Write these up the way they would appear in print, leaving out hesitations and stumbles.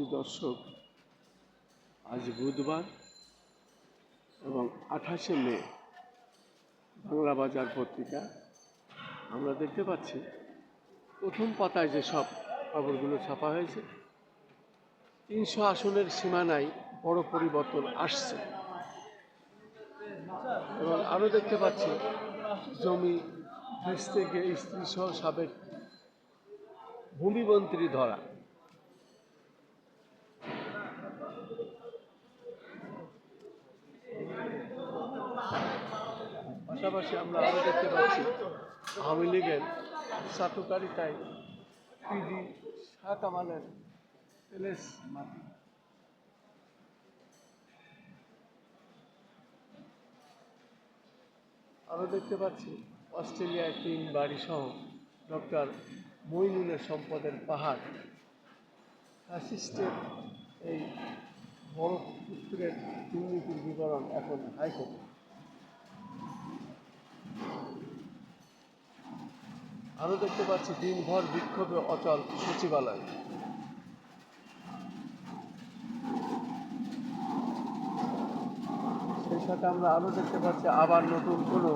সুধী দর্শক, আজ বুধবার এবং 28শে মে বাংলা বাজার পত্রিকা আমরা দেখতে পাচ্ছি প্রথম পাতায় যেসব খবরগুলো ছাপা হয়েছে 300 আসনের সীমানায় বড় পরিবর্তন আসছে এবং আরও দেখতে পাচ্ছি জমি ভেস্তে গিয়ে স্ত্রীসহ সাবেক ভূমিমন্ত্রী ধরা। পাশাপাশি আমরা আরও দেখতে পাচ্ছি আওয়ামী লীগের চাটুকারিতায় পিডি শাহ কামালের প্যালেস মাটি। আরও দেখতে পাচ্ছি অস্ট্রেলিয়ায় 3 বাড়ি সহ ডক্টর মইনুলের সম্পদের পাহাড়। ফ্যাসিস্টের এই বড় পুত্রের দুর্নীতির বিবরণ এখন হাইকোর্টে। আরও দেখতে পাচ্ছি দিনভর বিক্ষোভে অচল সচিবালয়। সেই সাথে আমরা আরও দেখতে পাচ্ছি আবার নতুন কোনো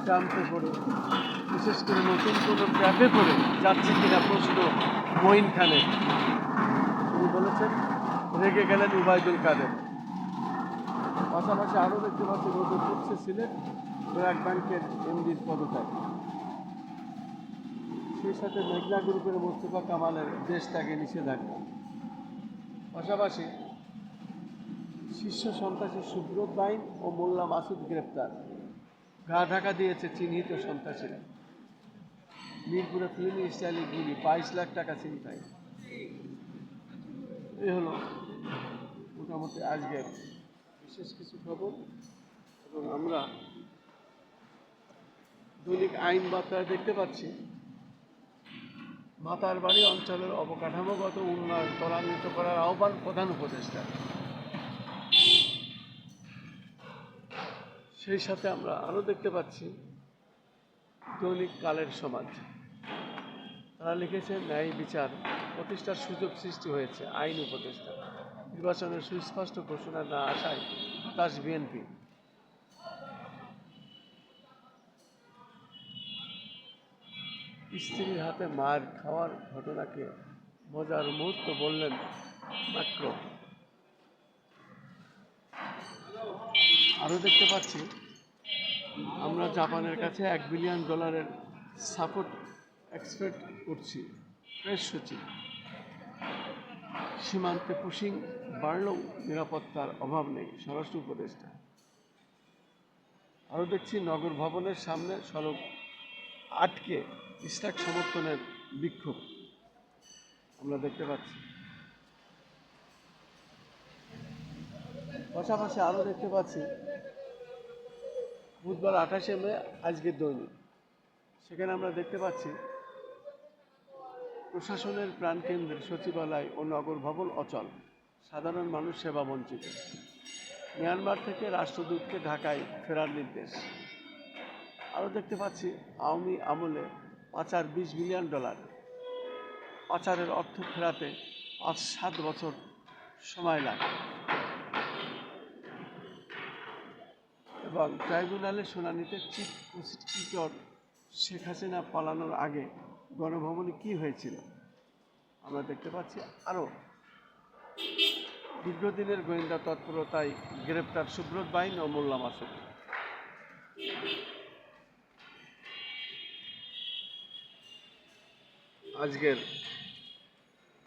ট্রাম্পে করে, বিশেষ করে নতুন কোনো ট্র্যাপে করে যাচ্ছে কিনা প্রশ্ন মঈন খানের। তিনি বলেছেন রেগে গেলেন উবায়দুল কাদের। পাশাপাশি আরও দেখতে পাচ্ছি নতুন উঠছে ছিলেন ব্র্যাক ব্যাংকের এমডির পদত্যাগ। সেই সাথে মেঘনা গ্রুপের মোস্তফা কামালের দেশ ত্যাগে নিষেধাজ্ঞা। পাশাপাশি শীর্ষ সন্ত্রাসী সুব্রত বাইন ও মোল্লা মাসুদ গ্রেপ্তার। গা ঢাকা দিয়েছে চিহ্নিত সন্ত্রাসীরা। মিরপুরে ফিল্মি স্টাইলে গুলি, 22 লাখ টাকা ছিনতাই। এই হলো মোটামুটি আজকের বিশেষ কিছু খবর। এবং আমরা দৈনিক আইন বার্তায় দেখতে পাচ্ছি মাতারবাড়ি অঞ্চলের অবকাঠামোগত উন্নয়ন ত্বরান্বিত করার আহ্বান প্রধান উপদেষ্টা। সেই সাথে আমরা আরও দেখতে পাচ্ছি দৈনিক কালের সমাজ, তারা লিখেছেন ন্যায় বিচার প্রতিষ্ঠার সুযোগ সৃষ্টি হয়েছে, আইন উপদেষ্টা। নির্বাচনের সুস্পষ্ট ঘোষণা না আসায় হতাশ বিএনপি। স্ত্রীর হাতে মার খাওয়ার ঘটনাকে মজার মুহূর্ত বললেন ম্যাক্রো। আরও দেখতে পাচ্ছি আমরা জাপানের কাছে $1 বিলিয়ন সাপোর্ট এক্সপেক্ট করছি, প্রেস সচিব। সীমান্তে পুশিং বাড়লেও নিরাপত্তার অভাব নেই, স্বরাষ্ট্র উপদেষ্টা। আরও দেখছি নগর ভবনের সামনে সড়ক আটকে ইসলাক সমর্থনের বিক্ষোভ আমরা দেখতে পাচ্ছি। পাশাপাশি আরও দেখতে পাচ্ছি বুধবার 28শে মে আজকের দৈনিক, সেখানে আমরা দেখতে পাচ্ছি প্রশাসনের প্রাণকেন্দ্রে সচিবালয় ও নগর ভবন অচল, সাধারণ মানুষ সেবা বঞ্চিত। মিয়ানমার থেকে রাষ্ট্রদূতকে ঢাকায় ফেরার নির্দেশ। আরও দেখতে পাচ্ছি আওয়ামী আমলে পাচার $20 বিলিয়ন, পাচারের অর্থ ফেরাতে 5-7 বছর সময় লাগে। এবং ট্রাইব্যুনালের শুনানিতে চিফ প্রসিকিউটর শেখ হাসিনা পালানোর আগে গণভবনে কী হয়েছিল আমরা দেখতে পাচ্ছি। আরও দীর্ঘদিনের গোয়েন্দা তৎপরতায় গ্রেপ্তার সুব্রত বাইন ও মোল্লা মাসুদ। আজকের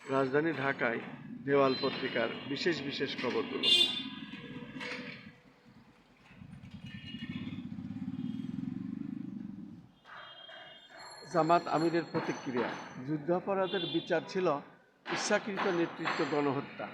রাজধানী ঢাকায় দেওয়াল পত্রিকার বিশেষ খবরগুলো। জামাত আমিরের প্রতিক্রিয়া, যুদ্ধাপরাধের বিচার ছিল ইচ্ছাকৃত নেতৃত্ব গণহত্যা।